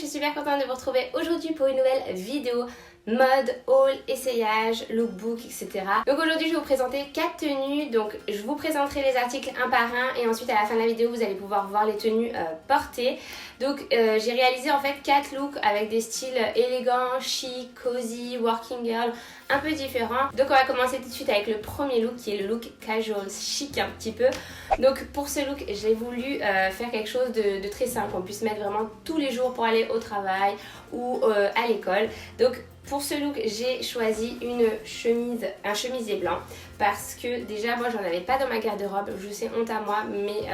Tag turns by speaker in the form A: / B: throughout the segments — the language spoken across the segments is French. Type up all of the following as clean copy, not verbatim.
A: suis super contente de vous retrouver aujourd'hui pour une nouvelle vidéo mode, haul, essayage, lookbook, etc. Donc aujourd'hui je vais vous présenter 4 tenues, donc je vous présenterai les articles un par un et ensuite à la fin de la vidéo vous allez pouvoir voir les tenues portées. Donc j'ai réalisé en fait 4 looks avec des styles élégants, chic, cozy, working girl, un peu différents. Donc on va commencer tout de suite avec le premier look qui est le look casual, chic un petit peu. Donc pour ce look j'ai voulu faire quelque chose de très simple, qu'on puisse mettre vraiment tous les jours pour aller au travail ou à l'école. Donc pour ce look, j'ai choisi un chemisier blanc parce que déjà moi j'en avais pas dans ma garde-robe, je sais, honte à moi, mais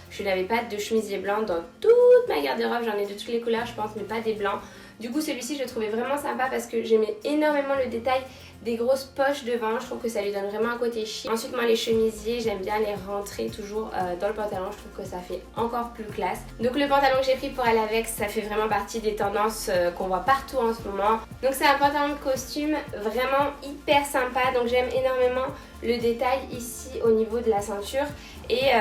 A: je n'avais pas de chemisier blanc dans toute ma garde-robe, j'en ai de toutes les couleurs je pense mais pas des blancs. Du coup celui-ci je le trouvais vraiment sympa parce que j'aimais énormément le détail des grosses poches devant, je trouve que ça lui donne vraiment un côté chic. Ensuite moi les chemisiers j'aime bien les rentrer toujours dans le pantalon, je trouve que ça fait encore plus classe. Donc le pantalon que j'ai pris pour aller avec, ça fait vraiment partie des tendances qu'on voit partout en ce moment. Donc c'est un pantalon de costume vraiment hyper sympa, donc j'aime énormément le détail ici au niveau de la ceinture et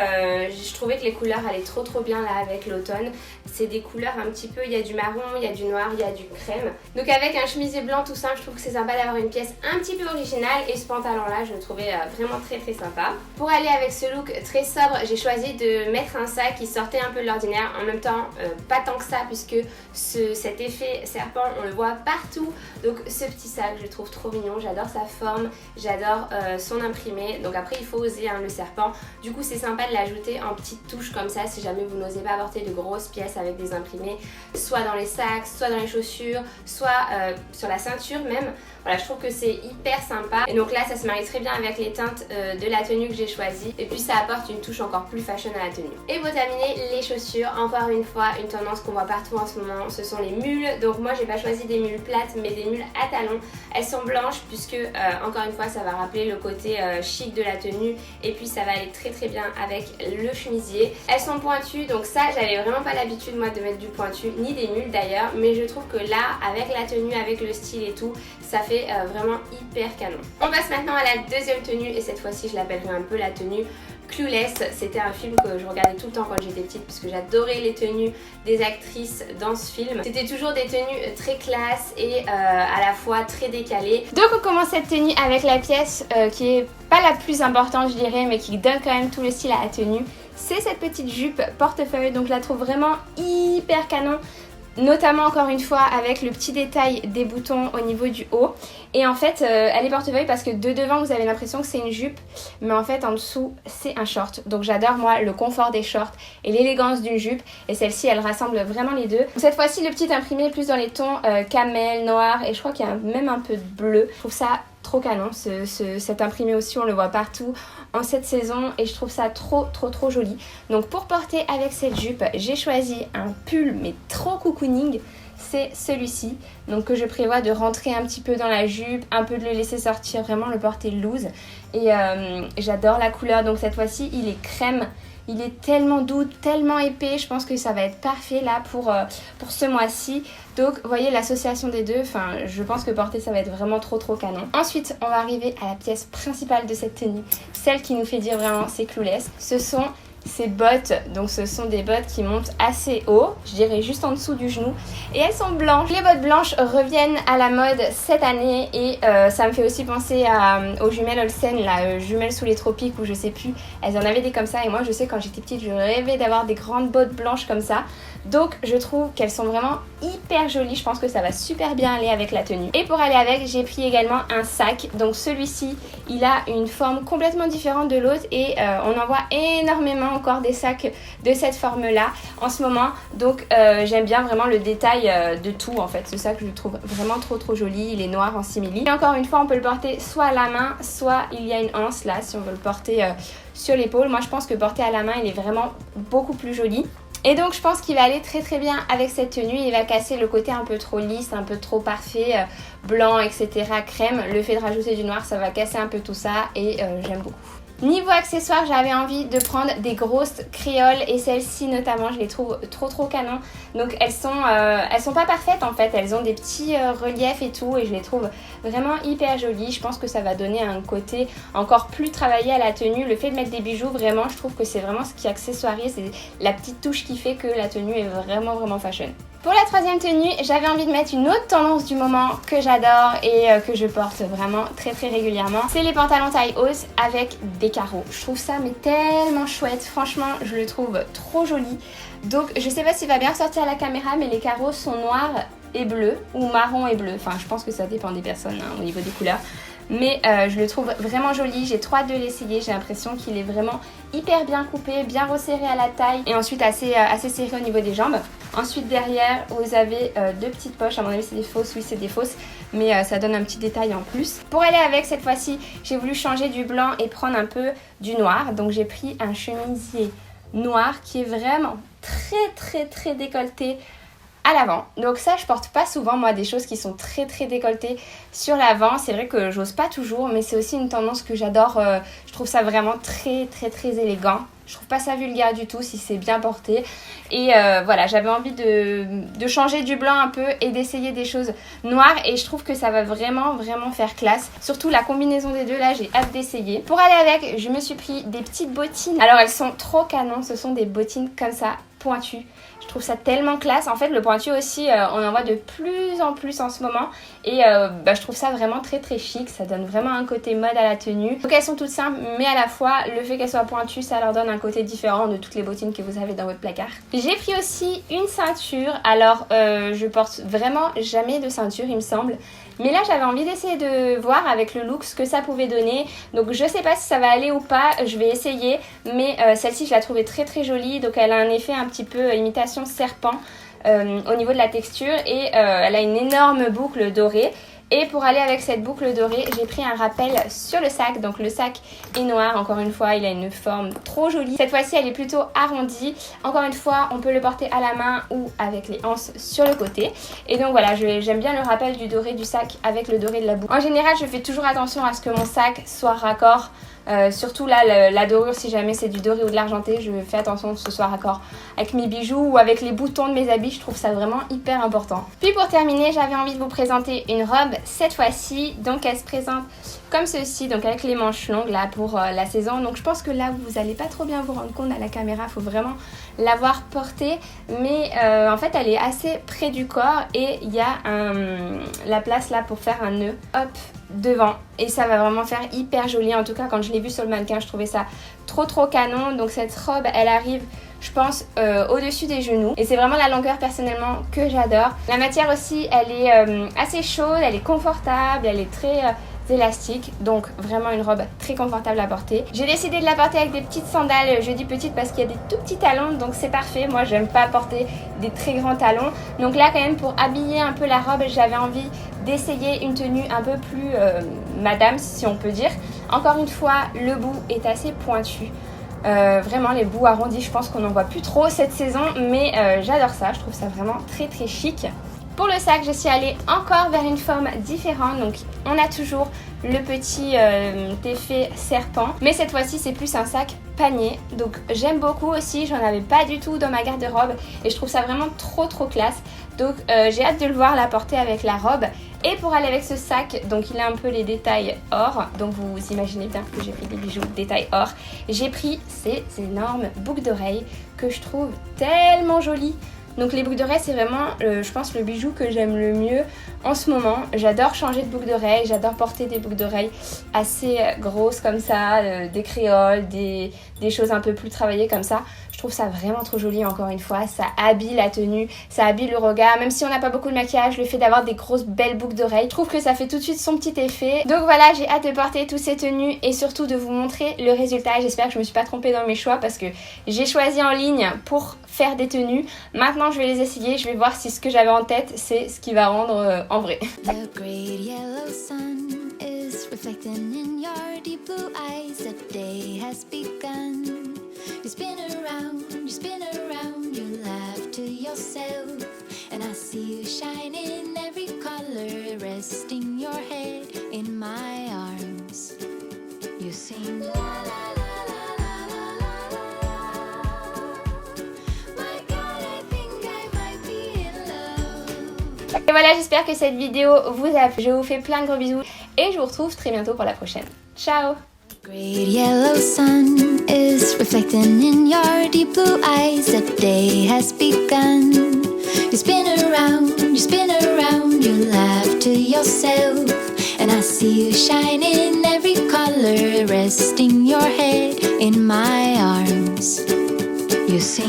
A: je trouvais que les couleurs allaient trop bien là avec l'automne. C'est des couleurs un petit peu, il y a du marron, il y a du noir, il y a du crème. Donc avec un chemisier blanc tout simple, je trouve que c'est sympa d'avoir une pièce un petit peu originale et ce pantalon là je le trouvais vraiment très sympa. Pour aller avec ce look très sobre, j'ai choisi de mettre un sac qui sortait un peu de l'ordinaire, en même temps pas tant que ça puisque cet effet serpent on le voit partout. Donc ce petit sac je le trouve trop mignon, j'adore sa forme, j'adore son imprimé. Donc après il faut oser le serpent, du coup c'est sympa de l'ajouter en petites touches comme ça si jamais vous n'osez pas porter de grosses pièces avec des imprimés, soit dans les sacs, soit dans les chaussures, soit sur la ceinture même. Voilà, je trouve que c'est hyper sympa et donc là ça se marie très bien avec les teintes de la tenue que j'ai choisie et puis ça apporte une touche encore plus fashion à la tenue. Et pour terminer, les chaussures, encore une fois une tendance qu'on voit partout en ce moment, ce sont les mules. Donc moi j'ai pas choisi des mules plates mais des mules à talons. Elles sont blanches puisque encore une fois ça va rappeler le côté chic de la tenue et puis ça va aller très bien avec le chemisier. Elles sont pointues, donc ça j'avais vraiment pas l'habitude moi de mettre du pointu ni des mules d'ailleurs, mais je trouve que là avec la tenue, avec le style et tout, ça fait vraiment hyper canon. On passe maintenant à la deuxième tenue et cette fois-ci je l'appellerai un peu la tenue Clueless. C'était un film que je regardais tout le temps quand j'étais petite parce que j'adorais les tenues des actrices dans ce film. C'était toujours des tenues très classe et à la fois très décalées. Donc on commence cette tenue avec la pièce qui est pas la plus importante je dirais mais qui donne quand même tout le style à la tenue. C'est cette petite jupe portefeuille, donc je la trouve vraiment hyper canon. Notamment encore une fois avec le petit détail des boutons au niveau du haut. Et en fait elle est portefeuille parce que de devant vous avez l'impression que c'est une jupe, mais en fait en dessous c'est un short. Donc j'adore moi le confort des shorts et l'élégance d'une jupe, et celle-ci elle rassemble vraiment les deux. Cette fois-ci le petit imprimé est plus dans les tons camel, noir, et je crois qu'il y a même un peu de bleu. Je trouve ça trop canon, cet imprimé aussi on le voit partout en cette saison et je trouve ça trop joli. Donc pour porter avec cette jupe j'ai choisi un pull mais trop cocooning, c'est celui-ci, donc que je prévois de rentrer un petit peu dans la jupe, un peu de le laisser sortir, vraiment le porter loose. Et j'adore la couleur, donc cette fois-ci il est crème. Il est tellement doux, tellement épais, je pense que ça va être parfait là pour ce mois-ci. Donc vous voyez l'association des deux, enfin je pense que porter ça va être vraiment trop canon. Ensuite on va arriver à la pièce principale de cette tenue, celle qui nous fait dire vraiment c'est Clueless. Ce sont ces bottes, donc ce sont des bottes qui montent assez haut, je dirais juste en dessous du genou, et elles sont blanches. Les bottes blanches reviennent à la mode cette année et ça me fait aussi penser aux jumelles Olsen, là, jumelles sous les tropiques, ou je sais plus, elles en avaient des comme ça et moi je sais quand j'étais petite je rêvais d'avoir des grandes bottes blanches comme ça. Donc je trouve qu'elles sont vraiment hyper jolies, je pense que ça va super bien aller avec la tenue. Et pour aller avec j'ai pris également un sac, donc celui-ci il a une forme complètement différente de l'autre et on en voit énormément encore des sacs de cette forme là en ce moment, donc j'aime bien vraiment le détail de tout en fait. Ce sac je le trouve vraiment trop joli, il est noir en simili et encore une fois on peut le porter soit à la main, soit il y a une anse là si on veut le porter sur l'épaule. Moi je pense que porter à la main il est vraiment beaucoup plus joli. Et donc je pense qu'il va aller très bien avec cette tenue, il va casser le côté un peu trop lisse, un peu trop parfait, blanc, etc., crème. Le fait de rajouter du noir, ça va casser un peu tout ça et j'aime beaucoup. Niveau accessoires, j'avais envie de prendre des grosses créoles et celles-ci notamment, je les trouve trop canon. Donc elles sont pas parfaites en fait, elles ont des petits reliefs et tout et je les trouve vraiment hyper jolies. Je pense que ça va donner un côté encore plus travaillé à la tenue. Le fait de mettre des bijoux, vraiment, je trouve que c'est vraiment ce qui accessoirise, c'est la petite touche qui fait que la tenue est vraiment fashion. Pour la troisième tenue, j'avais envie de mettre une autre tendance du moment que j'adore et que je porte vraiment très régulièrement. C'est les pantalons taille hausse avec des carreaux. Je trouve ça mais tellement chouette, franchement je le trouve trop joli. Donc je sais pas s'il va bien ressortir à la caméra, mais les carreaux sont noirs et bleus ou marron et bleu. Enfin je pense que ça dépend des personnes au niveau des couleurs. Mais je le trouve vraiment joli, j'ai trop hâte de l'essayer, j'ai l'impression qu'il est vraiment hyper bien coupé, bien resserré à la taille et ensuite assez serré au niveau des jambes. Ensuite derrière vous avez deux petites poches, à mon avis c'est des fausses, oui c'est des fausses, mais ça donne un petit détail en plus. Pour aller avec cette fois-ci, j'ai voulu changer du blanc et prendre un peu du noir, donc j'ai pris un chemisier noir qui est vraiment très décolleté à l'avant. Donc ça je porte pas souvent moi des choses qui sont très décolletées sur l'avant. C'est vrai que j'ose pas toujours, mais c'est aussi une tendance que j'adore. Je trouve ça vraiment très élégant. Je trouve pas ça vulgaire du tout si c'est bien porté. Et voilà, j'avais envie de changer du blanc un peu et d'essayer des choses noires. Et je trouve que ça va vraiment faire classe. Surtout la combinaison des deux là, j'ai hâte d'essayer. Pour aller avec, je me suis pris des petites bottines. Alors elles sont trop canon, ce sont des bottines comme ça, pointues. Je trouve ça tellement classe. En fait le pointu aussi on en voit de plus en plus en ce moment. Et je trouve ça vraiment très chic. Ça donne vraiment un côté mode à la tenue. Donc elles sont toutes simples, mais à la fois le fait qu'elles soient pointues ça leur donne un côté différent de toutes les bottines que vous avez dans votre placard. J'ai pris aussi une ceinture. Alors je porte vraiment jamais de ceinture il me semble. Mais là j'avais envie d'essayer de voir avec le look ce que ça pouvait donner. Donc je sais pas si ça va aller ou pas, je vais essayer. Mais celle-ci je la trouvais très jolie. Donc elle a un effet un petit peu imitation serpent au niveau de la texture. Et elle a une énorme boucle dorée. Et pour aller avec cette boucle dorée, j'ai pris un rappel sur le sac. Donc le sac est noir, encore une fois, il a une forme trop jolie. Cette fois-ci, elle est plutôt arrondie. Encore une fois, on peut le porter à la main ou avec les anses sur le côté. Et donc voilà, j'aime bien le rappel du doré du sac avec le doré de la boucle. En général, je fais toujours attention à ce que mon sac soit raccord. Surtout là la dorure, si jamais c'est du doré ou de l'argenté, je fais attention que ce soit raccord avec mes bijoux ou avec les boutons de mes habits. Je trouve ça vraiment hyper important. Puis pour terminer, j'avais envie de vous présenter une robe cette fois-ci. Donc elle se présente comme ceci, donc avec les manches longues là pour la saison. Donc je pense que là vous allez pas trop bien vous rendre compte à la caméra, il faut vraiment l'avoir portée. Mais en fait elle est assez près du corps et il y a la place là pour faire un nœud, hop, devant, et ça va vraiment faire hyper joli. En tout cas quand je l'ai vu sur le mannequin je trouvais ça trop canon. Donc cette robe elle arrive je pense au-dessus des genoux et c'est vraiment la longueur personnellement que j'adore. La matière aussi elle est assez chaude, elle est confortable, elle est très élastique, donc vraiment une robe très confortable à porter. J'ai décidé de la porter avec des petites sandales. Je dis petites parce qu'il y a des tout petits talons, donc c'est parfait. Moi j'aime pas porter des très grands talons, donc là quand même pour habiller un peu la robe j'avais envie d'essayer une tenue un peu plus madame si on peut dire. Encore une fois le bout est assez pointu. Vraiment les bouts arrondis je pense qu'on n'en voit plus trop cette saison, mais j'adore ça, je trouve ça vraiment très chic. Pour le sac je suis allée encore vers une forme différente, donc on a toujours le petit effet serpent, mais cette fois-ci c'est plus un sac panier. Donc j'aime beaucoup aussi, j'en avais pas du tout dans ma garde-robe et je trouve ça vraiment trop classe. Donc j'ai hâte de le voir la porter avec la robe. Et pour aller avec ce sac, donc il a un peu les détails or, donc vous imaginez bien que j'ai pris des bijoux détails or. J'ai pris ces énormes boucles d'oreilles que je trouve tellement jolies. Donc les boucles d'oreilles c'est vraiment je pense le bijou que j'aime le mieux en ce moment. J'adore changer de boucles d'oreilles, j'adore porter des boucles d'oreilles assez grosses comme ça, des créoles, des choses un peu plus travaillées comme ça. Je trouve ça vraiment trop joli, encore une fois, ça habille la tenue, ça habille le regard, même si on n'a pas beaucoup de maquillage, le fait d'avoir des grosses belles boucles d'oreilles, je trouve que ça fait tout de suite son petit effet. Donc voilà, j'ai hâte de porter toutes ces tenues et surtout de vous montrer le résultat. J'espère que je me suis pas trompée dans mes choix parce que j'ai choisi en ligne pour faire des tenues. Maintenant je vais les essayer, je vais voir si ce que j'avais en tête c'est ce qui va rendre en vrai. You spin around, you laugh to yourself, and I see you shine in every color, resting your head in my arms. You sing la la la la la la la. My God, I think I might be in love. Et voilà, j'espère que cette vidéo vous a plu. Je vous fais plein de gros bisous et je vous retrouve très bientôt pour la prochaine. Ciao! Great yellow sun is reflecting in your deep blue eyes. The day has begun.
B: You spin around, you laugh to yourself. And I see you shine in every color, resting your head in my arms. You sing.